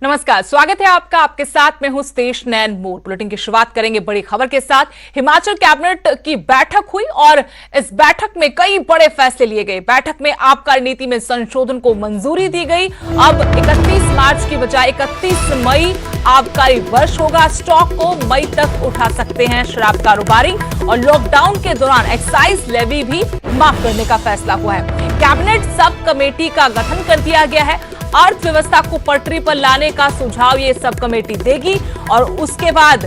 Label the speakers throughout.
Speaker 1: नमस्कार, स्वागत है आपका। आपके साथ में हूं सतेश नैन मोर। बुलेटिन की शुरुआत करेंगे बड़ी खबर के साथ। हिमाचल कैबिनेट की बैठक हुई और इस बैठक में कई बड़े फैसले लिए गए। बैठक में आबकारी नीति में संशोधन को मंजूरी दी गई। अब 31 मार्च की बजाय 31 मई आबकारी वर्ष होगा। स्टॉक को मई तक उठा सकते हैं शराब कारोबारी और लॉकडाउन के दौरान एक्साइज लेवी भी माफ करने का फैसला हुआ है। कैबिनेट सब कमेटी का गठन कर दिया गया है। अर्थव्यवस्था को पटरी पर लाने का सुझाव ये सब कमेटी देगी और उसके बाद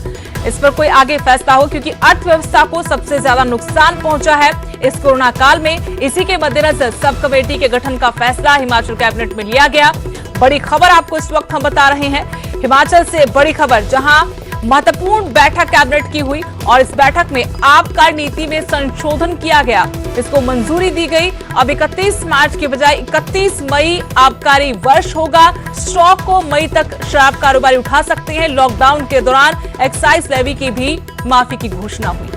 Speaker 1: इस पर कोई आगे फैसला हो, क्योंकि अर्थव्यवस्था को सबसे ज्यादा नुकसान पहुंचा है इस कोरोना काल में। इसी के मद्देनजर सब कमेटी के गठन का फैसला हिमाचल कैबिनेट में लिया गया। बड़ी खबर आपको इस वक्त हम बता रहे हैं हिमाचल से। बड़ी खबर, जहां महत्वपूर्ण बैठक कैबिनेट की हुई और इस बैठक में आबकारी नीति में संशोधन किया गया, इसको मंजूरी दी गई। अब 31 मार्च के बजाय 31 मई आबकारी वर्ष होगा। स्टॉक को मई तक शराब कारोबारी उठा सकते हैं। लॉकडाउन के दौरान एक्साइज लेवी की भी माफी की घोषणा हुई।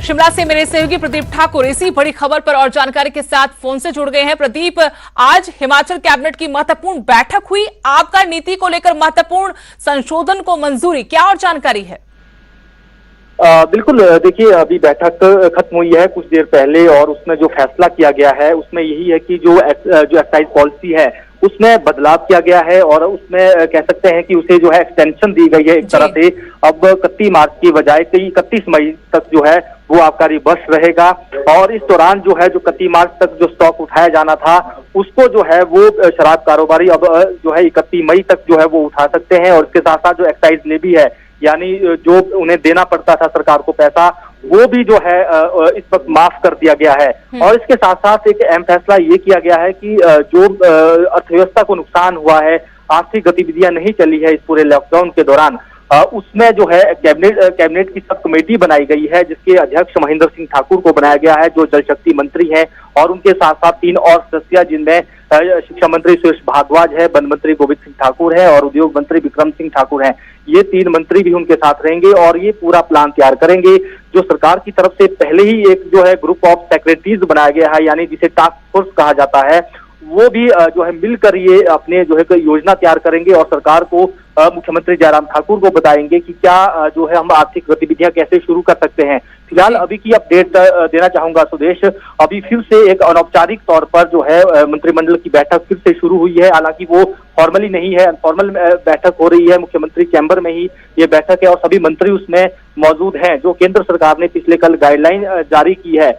Speaker 1: शिमला से मेरे सहयोगी प्रदीप ठाकुर इसी बड़ी खबर पर और जानकारी के साथ फोन से जुड़ गए हैं। प्रदीप, आज हिमाचल कैबिनेट की महत्वपूर्ण बैठक हुई, आबकारी नीति को लेकर महत्वपूर्ण संशोधन को मंजूरी, क्या और जानकारी है?
Speaker 2: बिल्कुल, देखिए अभी बैठक खत्म हुई है कुछ देर पहले और उसमें जो फैसला किया गया है उसमें यही है कि जो एक्साइज पॉलिसी है उसमें बदलाव किया गया है और उसमें कह सकते हैं कि उसे जो है एक्सटेंशन दी गई है एक तरह से। अब 31 मार्च की बजाय 31 मई तक जो है वो आबकारी वर्ष रहेगा और इस दौरान जो है जो 31 मार्च तक जो स्टॉक उठाया जाना था उसको जो है वो शराब कारोबारी अब जो है 31 मई तक जो है वो उठा सकते हैं। और इसके साथ साथ जो एक्साइज लेवी है, यानी जो उन्हें देना पड़ता था सरकार को पैसा, वो भी जो है इस वक्त माफ कर दिया गया है। और इसके साथ साथ एक अहम फैसला ये किया गया है कि जो अर्थव्यवस्था को नुकसान हुआ है, आर्थिक गतिविधियां नहीं चली है इस पूरे लॉकडाउन के दौरान, उसमें जो है कैबिनेट की सब कमेटी बनाई गई है जिसके अध्यक्ष महेंद्र सिंह ठाकुर को बनाया गया है, जो जल शक्ति मंत्री हैं, और उनके साथ साथ 3 और सदस्य जिनमें शिक्षा मंत्री सुरेश भारद्वाज है, वन मंत्री गोविंद सिंह ठाकुर है और उद्योग मंत्री विक्रम सिंह ठाकुर हैं। ये 3 मंत्री भी उनके साथ रहेंगे और ये पूरा प्लान तैयार करेंगे। जो सरकार की तरफ से पहले ही एक जो है ग्रुप ऑफ सेक्रेटरीज बनाया गया है, यानी जिसे टास्क फोर्स कहा जाता है, वो भी जो है मिलकर ये अपने जो है योजना तैयार करेंगे और सरकार को मुख्यमंत्री जयराम ठाकुर को बताएंगे कि क्या जो है हम आर्थिक गतिविधियां कैसे शुरू कर सकते हैं। फिलहाल अभी की अपडेट देना चाहूंगा सुदेश, अभी फिर से एक अनौपचारिक तौर पर जो है मंत्रिमंडल की बैठक फिर से शुरू हुई है। हालांकि वो फॉर्मली नहीं है, अनफॉर्मल बैठक हो रही है, मुख्यमंत्री चैम्बर में ही ये बैठक है और सभी मंत्री उसमें मौजूद हैं। जो केंद्र सरकार ने पिछले कल गाइडलाइन जारी की है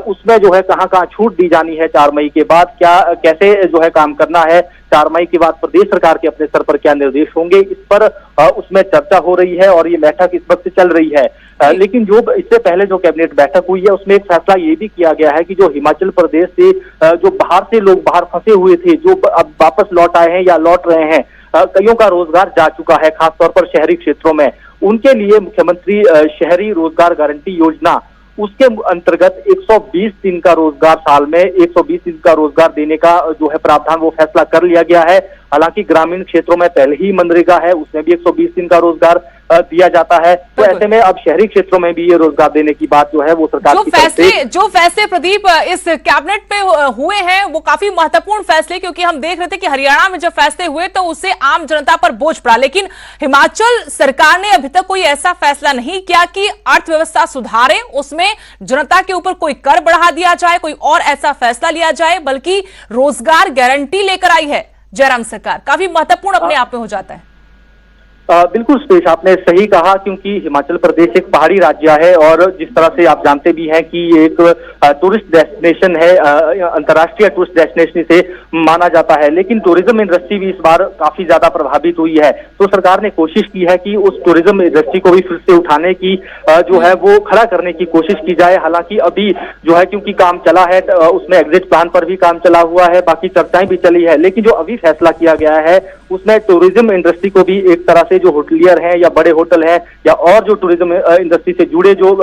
Speaker 2: उसमें जो है कहां छूट दी जानी है 4 मई के बाद, क्या कैसे जो है काम करना है, 4 मई के बाद प्रदेश सरकार के अपने स्तर पर क्या निर्देश होंगे, इस पर उसमें चर्चा हो रही है और ये बैठक इस वक्त चल रही है। लेकिन जो इससे पहले जो कैबिनेट बैठक हुई है उसमें एक फैसला ये भी किया गया है कि जो हिमाचल प्रदेश से जो बाहर से लोग बाहर फंसे हुए थे, जो अब वापस लौट आए हैं या लौट रहे हैं, कईयों का रोजगार जा चुका है खासतौर पर शहरी क्षेत्रों में, उनके लिए मुख्यमंत्री शहरी रोजगार गारंटी योजना, उसके अंतर्गत 120 दिन का रोजगार, साल में 120 दिन का रोजगार देने का जो है प्रावधान वो फैसला कर लिया गया है। हालांकि ग्रामीण क्षेत्रों में पहले ही मनरेगा है, उसमें भी 120 दिन का रोजगार दिया जाता है, तो ऐसे में अब शहरी क्षेत्रों में भी ये रोजगार देने की बात जो है वो सरकार की तरफ से
Speaker 1: जो फैसले प्रदीप इस कैबिनेट पे हुए हैं वो काफी महत्वपूर्ण फैसले, क्योंकि हम देख रहे थे कि हरियाणा में जब फैसले हुए तो उससे आम जनता पर बोझ पड़ा, लेकिन हिमाचल सरकार ने अभी तक कोई ऐसा फैसला नहीं किया कि अर्थव्यवस्था सुधारे, उसमें जनता के ऊपर कोई कर बढ़ा दिया जाए, कोई और ऐसा फैसला लिया जाए, बल्कि रोजगार गारंटी लेकर आई है जयराम सरकार। काफी महत्वपूर्ण अपने आप में हो जाता है।
Speaker 2: बिल्कुल सुदेश, आपने सही कहा, क्योंकि हिमाचल प्रदेश एक पहाड़ी राज्य है और जिस तरह से आप जानते भी हैं कि ये एक टूरिस्ट डेस्टिनेशन है, अंतर्राष्ट्रीय टूरिस्ट डेस्टिनेशन से माना जाता है, लेकिन टूरिज्म इंडस्ट्री भी इस बार काफी ज्यादा प्रभावित हुई है। तो सरकार ने कोशिश की है कि उस टूरिज्म इंडस्ट्री को भी फिर से उठाने की जो है वो खड़ा करने की कोशिश की जाए। हालांकि अभी जो है क्योंकि काम चला है, उसमें एग्जिट प्लान पर भी काम चला हुआ है, बाकी चर्चाएं भी चली है, लेकिन जो अभी फैसला किया गया है उसमें टूरिज्म इंडस्ट्री को भी एक तरह से जो होटलियर हैं या बड़े होटल हैं या और जो टूरिज्म इंडस्ट्री से जुड़े जो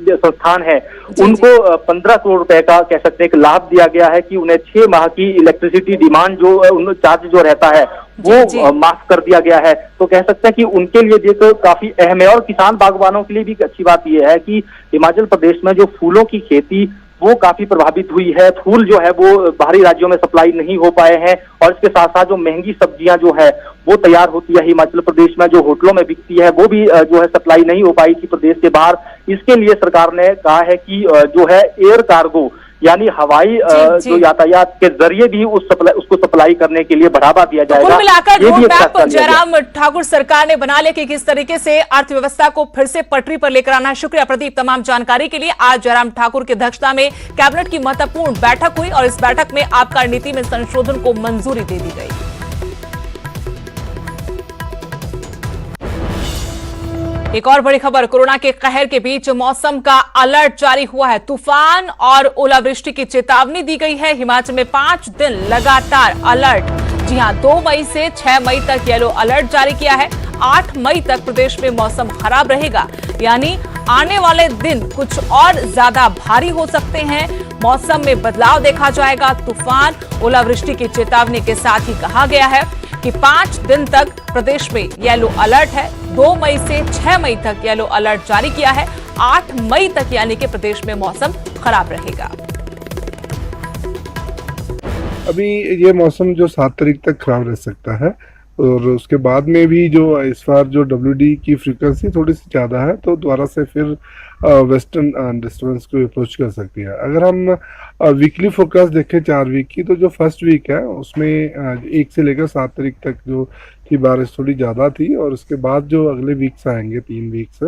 Speaker 2: संस्थान हैं उनको 15 करोड़ रुपए का कह सकते हैं एक लाभ दिया गया है कि उन्हें 6 माह की इलेक्ट्रिसिटी डिमांड जो चार्ज जो रहता है वो माफ कर दिया गया है। तो कह सकते हैं कि उनके लिए ये तो काफी अहम है। और किसान बागवानों के लिए भी अच्छी बात यह है कि हिमाचल प्रदेश में जो फूलों की खेती वो काफी प्रभावित हुई है। फूल जो है वो बाहरी राज्यों में सप्लाई नहीं हो पाए हैं, और इसके साथ साथ जो महंगी सब्जियां जो है वो तैयार होती है हिमाचल प्रदेश में, जो होटलों में बिकती है, वो भी जो है सप्लाई नहीं हो पाई थी प्रदेश के बाहर। इसके लिए सरकार ने कहा है कि जो है एयर कार्गो यानी हवाई जो यातायात के जरिए भी उसको सप्लाई करने के लिए बढ़ावा दिया जाएगा।
Speaker 1: कुल मिलाकर
Speaker 2: ये भी
Speaker 1: रोड
Speaker 2: एक
Speaker 1: मैप
Speaker 2: फैसला लिया गया।
Speaker 1: जयराम ठाकुर सरकार ने बना लिया कि किस तरीके से अर्थव्यवस्था को फिर से पटरी पर लेकर आना है। शुक्रिया प्रदीप तमाम जानकारी के लिए। आज जयराम ठाकुर की अध्यक्षता में कैबिनेट की महत्वपूर्ण बैठक हुई और इस बैठक में आबकारी नीति में संशोधन को मंजूरी दे दी गई। एक और बड़ी खबर, कोरोना के कहर के बीच मौसम का अलर्ट जारी हुआ है। तूफान और ओलावृष्टि की चेतावनी दी गई है। हिमाचल में 5 दिन लगातार अलर्ट। जी हां, 2 मई से 6 मई तक येलो अलर्ट जारी किया है। 8 मई तक प्रदेश में मौसम खराब रहेगा, यानी आने वाले दिन कुछ और ज्यादा भारी हो सकते हैं। मौसम में बदलाव देखा जाएगा। तूफान ओलावृष्टि की चेतावनी के साथ ही कहा गया है कि 5 दिन तक प्रदेश में येलो अलर्ट है। 2 मई से 6 मई तक येलो अलर्ट जारी किया है। 8 मई तक यानी कि प्रदेश में मौसम खराब रहेगा।
Speaker 3: अभी ये मौसम जो 7 तारीख तक खराब रह सकता है, और उसके बाद में भी जो इस बार जो WD की फ्रीक्वेंसी थोड़ी सी ज़्यादा है, तो दोबारा से फिर वेस्टर्न डिस्टर्बेंस को अप्रोच कर सकती है। अगर हम वीकली फोरकास्ट देखें 4 वीक की, तो जो फर्स्ट वीक है उसमें 1 से लेकर 7 तारीख तक जो की बारिश थोड़ी ज़्यादा थी, और उसके बाद जो अगले वीक्स आएंगे 3 वीक्स